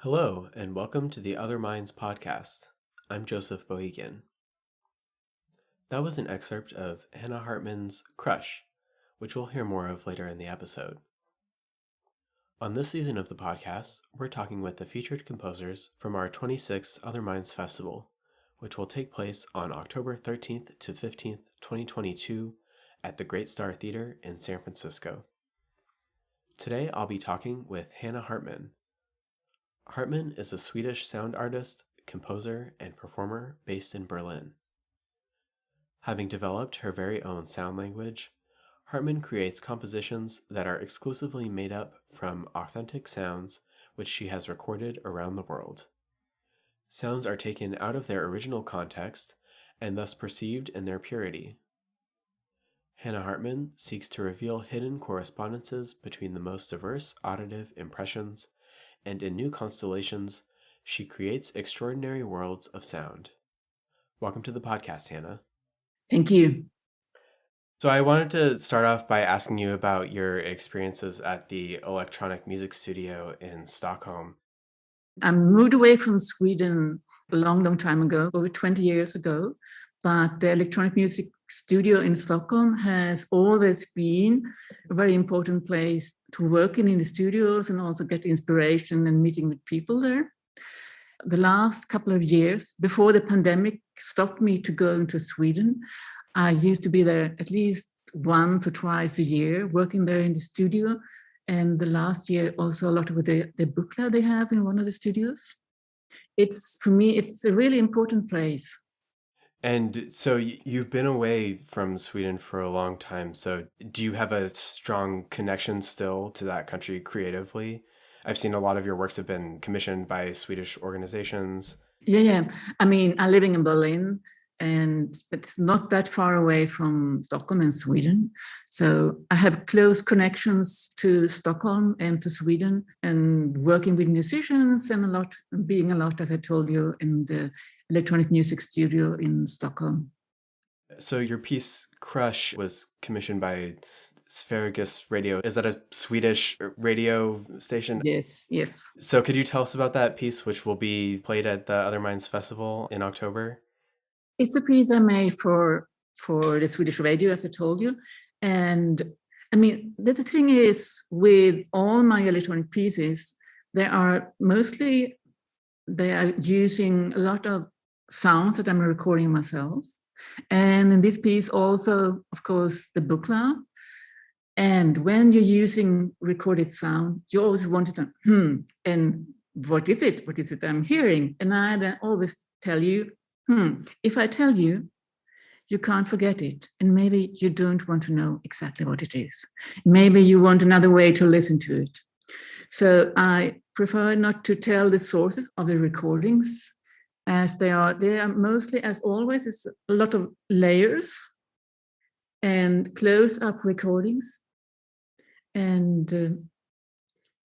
Hello, and welcome to the Other Minds podcast. I'm Joseph Bohegan. That was an excerpt of Hanna Hartman's Crush, which we'll hear more of later in the episode. On this season of the podcast, we're talking with the featured composers from our 26th Other Minds Festival, which will take place on October 13th to 15th, 2022 at the Great Star Theater in San Francisco. Today, I'll be talking with Hanna Hartman. Hartman is a Swedish sound artist, composer, and performer based in Berlin. Having developed her very own sound language, Hartman creates compositions that are exclusively made up from authentic sounds which she has recorded around the world. Sounds are taken out of their original context and thus perceived in their purity. Hanna Hartman seeks to reveal hidden correspondences between the most diverse auditive impressions, and in new constellations, she creates extraordinary worlds of sound. Welcome to the podcast, Hanna. Thank you. So I wanted to start off by asking you about your experiences at the electronic music studio in Stockholm. I moved away from Sweden a long time ago, over 20 years ago, but the electronic music studio in Stockholm has always been a very important place to work in the studios and also get inspiration and meeting with people there. The last couple of years, before the pandemic stopped me to go into Sweden, I used to be there at least once or twice a year, working there in the studio. And the last year also a lot with the book club they have in one of the studios. For me, it's a really important place. And so you've been away from Sweden for a long time. So do you have a strong connection still to that country creatively? I've seen a lot of your works have been commissioned by Swedish organizations. Yeah. I mean, I'm living in Berlin, but it's not that far away from Stockholm and Sweden. So I have close connections to Stockholm and to Sweden, and working with musicians and being a lot, as I told you, in the electronic music studio in Stockholm. So your piece Crush was commissioned by Sveriges Radio. Is that a Swedish radio station? Yes. So could you tell us about that piece, which will be played at the Other Minds Festival in October? It's a piece I made for the Swedish Radio, as I told you. And I mean, the thing is, with all my electronic pieces, they are using a lot of sounds that I'm recording myself. And in this piece also, of course, the book club. And when you're using recorded sound, you always want to know, and what is it? What is it I'm hearing? And I then always tell you, if I tell you, you can't forget it. And maybe you don't want to know exactly what it is. Maybe you want another way to listen to it. So I prefer not to tell the sources of the recordings, as they are mostly, as always, it's a lot of layers and close-up recordings. And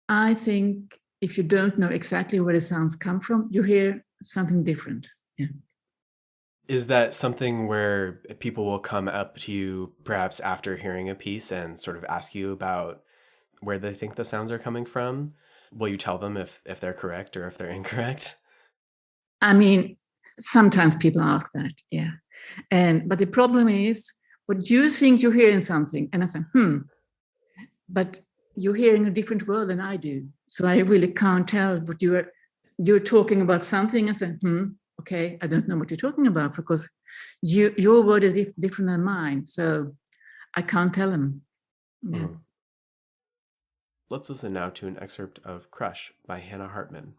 I think if you don't know exactly where the sounds come from, you hear something different. Yeah. Is that something where people will come up to you perhaps after hearing a piece and sort of ask you about where they think the sounds are coming from? Will you tell them if they're correct or if they're incorrect? I mean, sometimes people ask that, yeah. But the problem is, what you think you're hearing something, and I say, but you're hearing a different word than I do. So I really can't tell what you're talking about something. I said, okay, I don't know what you're talking about because your word is different than mine. So I can't tell them. Yeah. Let's listen now to an excerpt of Crush by Hanna Hartman.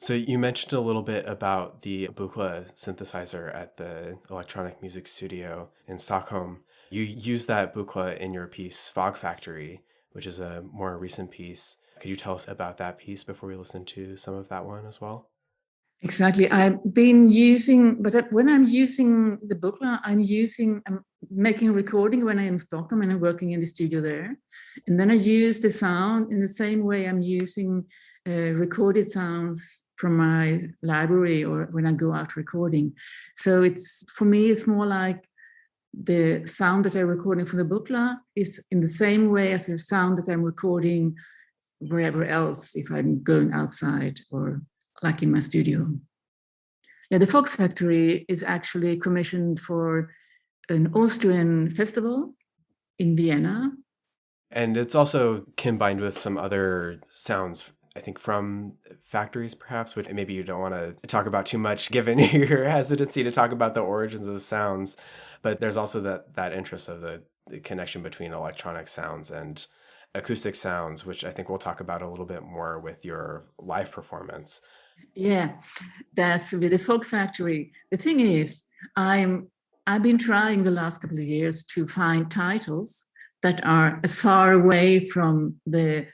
So you mentioned a little bit about the Buchla synthesizer at the Electronic Music Studio in Stockholm. You use that Buchla in your piece Fog Factory, which is a more recent piece. Could you tell us about that piece before we listen to some of that one as well? Exactly. I've been using, but when I'm using the Buchla, I'm making a recording when I'm in Stockholm and I'm working in the studio there. And then I use the sound in the same way I'm using recorded sounds from my library or when I go out recording. So for me, it's more like the sound that I'm recording for the Buchla is in the same way as the sound that I'm recording wherever else, if I'm going outside or like in my studio. Yeah, the Fog Factory is actually commissioned for an Austrian festival in Vienna. And it's also combined with some other sounds, I think, from factories, perhaps, which maybe you don't want to talk about too much, given your hesitancy to talk about the origins of sounds. But there's also that interest of the connection between electronic sounds and acoustic sounds, which I think we'll talk about a little bit more with your live performance. Yeah, that's with the Fog Factory. The thing is, I've been trying the last couple of years to find titles that are as far away from the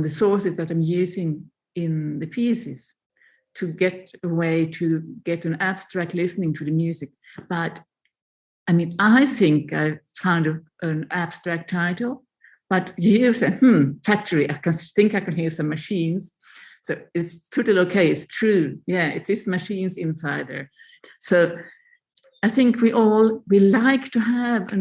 sources that I'm using in the pieces to get a way to get an abstract listening to the music. But I mean, I think I found an abstract title, but you say, factory, I can hear some machines. So it's totally okay, it's true. Yeah, it is machines inside there. So I think we like to have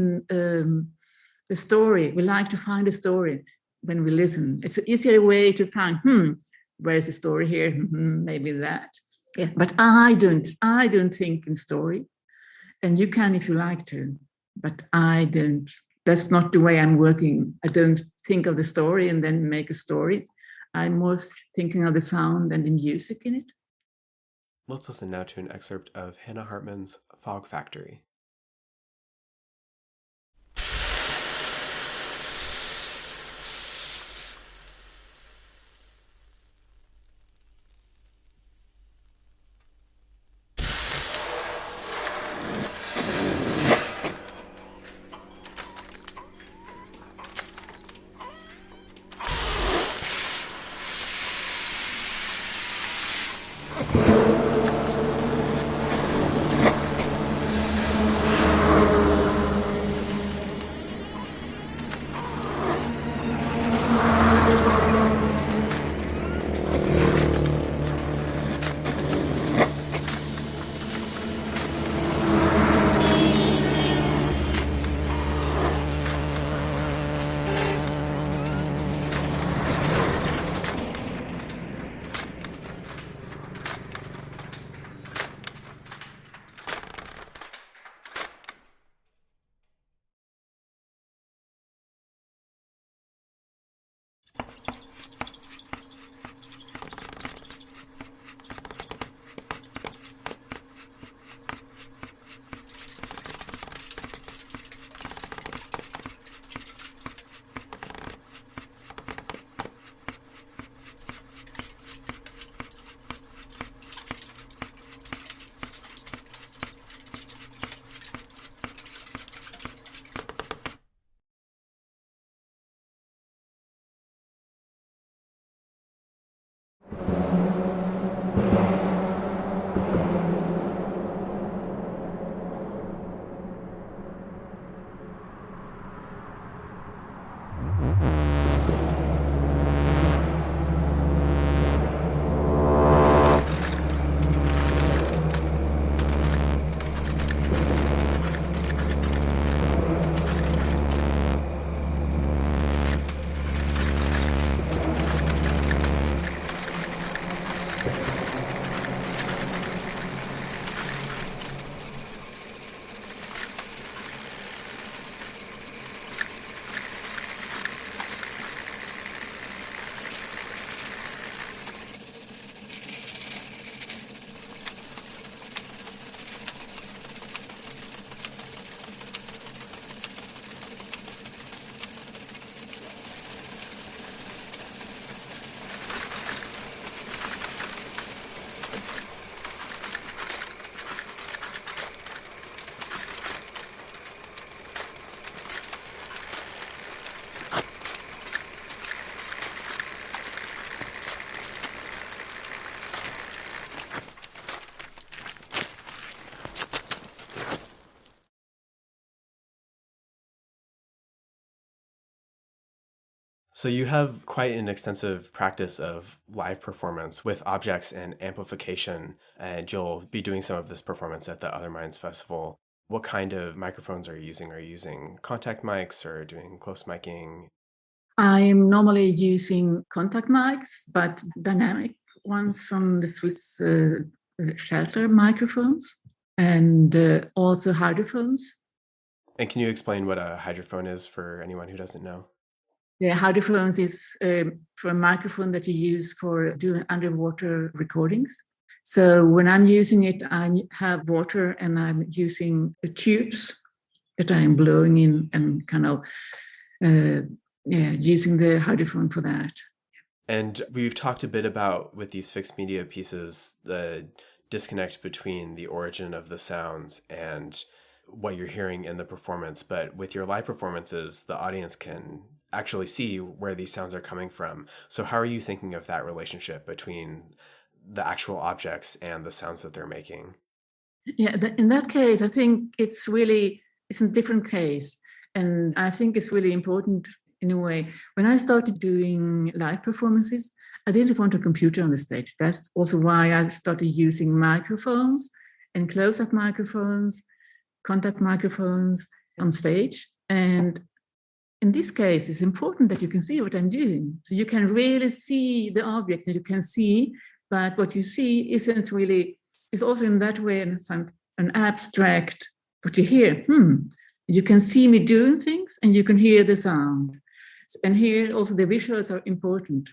a story. We like to find a story when we listen. It's an easier way to find, where is the story here? Maybe that. Yeah, but I don't think in story. And you can if you like to, but I don't. That's not the way I'm working. I don't think of the story and then make a story. I'm more thinking of the sound and the music in it. Let's listen now to an excerpt of Hanna Hartman's Fog Factory. So you have quite an extensive practice of live performance with objects and amplification, and you'll be doing some of this performance at the Other Minds Festival. What kind of microphones are you using? Are you using contact mics or doing close miking? I'm normally using contact mics, but dynamic ones from the Swiss shelter microphones, and also hydrophones. And can you explain what a hydrophone is for anyone who doesn't know? Yeah, hydrophones is for a microphone that you use for doing underwater recordings. So when I'm using it, I have water and I'm using tubes that I'm blowing in and kind of using the hydrophone for that. And we've talked a bit about, with these fixed media pieces, the disconnect between the origin of the sounds and what you're hearing in the performance. But with your live performances, the audience can actually see where these sounds are coming from. So how are you thinking of that relationship between the actual objects and the sounds that they're making? Yeah, in that case, I think it's a different case. And I think it's really important in a way. When I started doing live performances, I didn't want a computer on the stage. That's also why I started using microphones and close-up microphones, contact microphones on stage. And in this case, it's important that you can see what I'm doing. So you can really see the object that you can see, but what you see isn't really, it's also in that way an abstract, what you hear. You can see me doing things and you can hear the sound. And here also the visuals are important,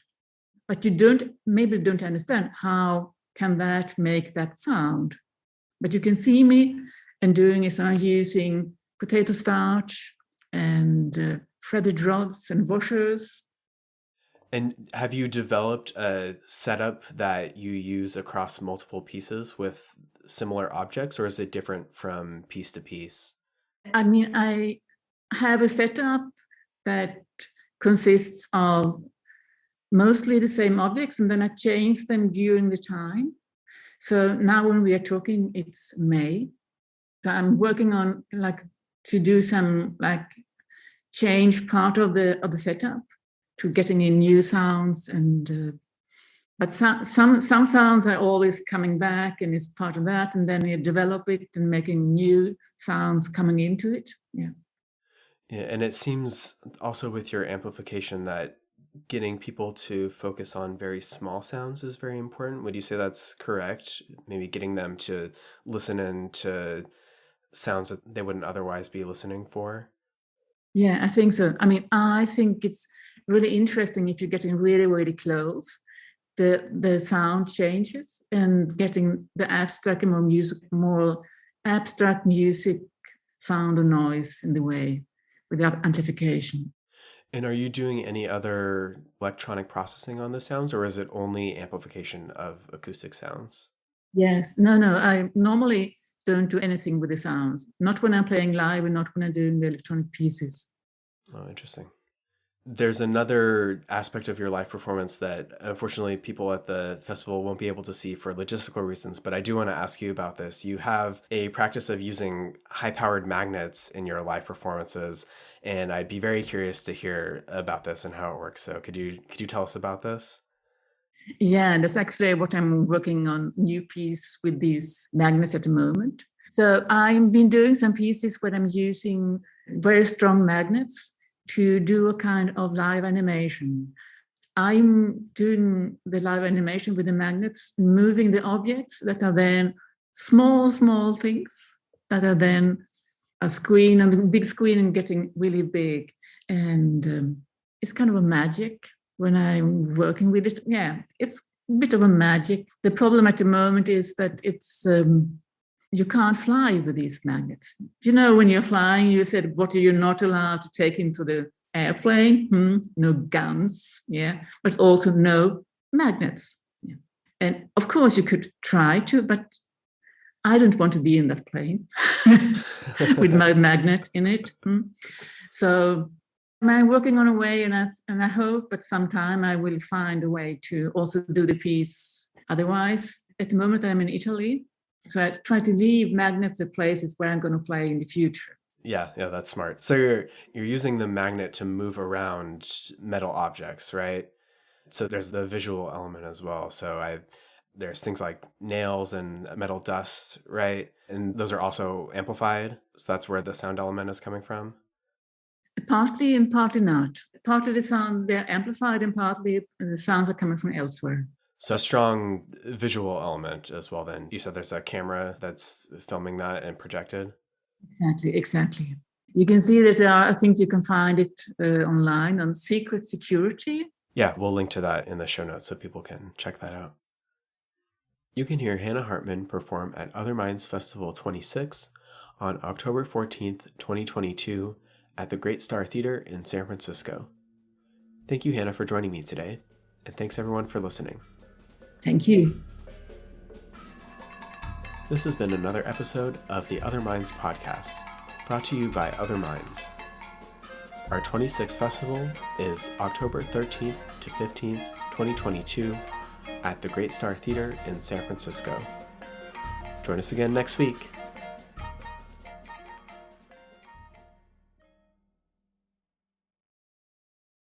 but you maybe don't understand how can that make that sound. But you can see me and doing it. So I'm using potato starch and threaded rods and washers. And have you developed a setup that you use across multiple pieces with similar objects, or is it different from piece to piece? I mean, I have a setup that consists of mostly the same objects, and then I change them during the time. So now when we are talking, it's May. So I'm working on to do some change part of the setup to getting in new sounds but some sounds are always coming back and it's part of that, and then you develop it and making new sounds coming into it. Yeah, and it seems also with your amplification that getting people to focus on very small sounds is very important. Would you say that's correct? Maybe getting them to listen in to sounds that they wouldn't otherwise be listening for? Yeah, I think so. I mean, I think it's really interesting if you're getting really, really close. The sound changes and getting the more abstract music sound or noise in the way without amplification. And are you doing any other electronic processing on the sounds, or is it only amplification of acoustic sounds? Yes. No, I normally don't do anything with the sounds. Not when I'm playing live and not when I'm doing the electronic pieces. Oh, interesting. There's another aspect of your live performance that unfortunately people at the festival won't be able to see for logistical reasons, but I do want to ask you about this. You have a practice of using high-powered magnets in your live performances, and I'd be very curious to hear about this and how it works. So could you tell us about this? Yeah, that's actually what I'm working on, new piece with these magnets at the moment. So I've been doing some pieces where I'm using very strong magnets to do a kind of live animation. I'm doing the live animation with the magnets, moving the objects that are then small things that are then a screen and a big screen and getting really big. And it's kind of a magic when I'm working with it. Yeah, it's a bit of a magic. The problem at the moment is that it's you can't fly with these magnets. You know, when you're flying, you said, what are you not allowed to take into the airplane? No guns, yeah, but also no magnets. Yeah. And of course, you could try to, but I don't want to be in that plane with my magnet in it. So I'm working on a way, and I hope at some time I will find a way to also do the piece. Otherwise, at the moment I'm in Italy, so I try to leave magnets at places where I'm going to play in the future. Yeah, that's smart. So you're using the magnet to move around metal objects, right? So there's the visual element as well. So there's things like nails and metal dust, right? And those are also amplified. So that's where the sound element is coming from. Partly and partly not. Partly the sound, they're amplified, and partly the sounds are coming from elsewhere. So a strong visual element as well then. You said there's a camera that's filming that and projected? Exactly. You can see that I think you can find it online on Secret Security. Yeah, we'll link to that in the show notes so people can check that out. You can hear Hanna Hartman perform at Other Minds Festival 26 on October 14th, 2022 at the Great Star Theater in San Francisco. Thank you, Hanna, for joining me today, and thanks everyone for listening. Thank you. This has been another episode of the Other Minds podcast, brought to you by Other Minds. Our 26th festival is October 13th to 15th, 2022 at the Great Star Theater in San Francisco. Join us again next week.